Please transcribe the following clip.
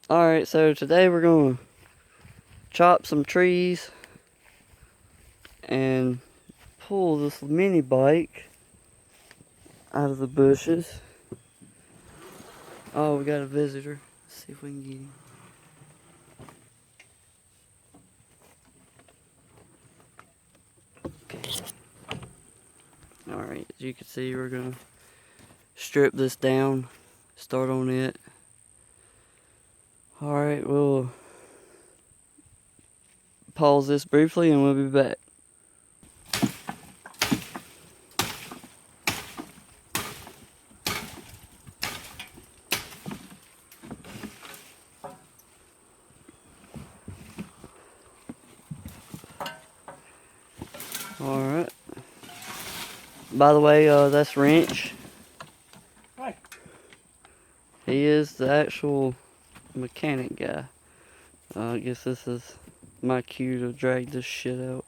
Alright, so today we're gonna chop some trees and pull this mini bike out of the bushes. Oh, we got a visitor. Let's see if we can get him. Okay. Alright, as you can see, we're gonna strip this down, start on it. Alright, we'll pause this briefly and we'll be back. Alright. By the way, that's Wrench. Hi. He is the actual mechanic guy. I guess this is my cue to drag this shit out.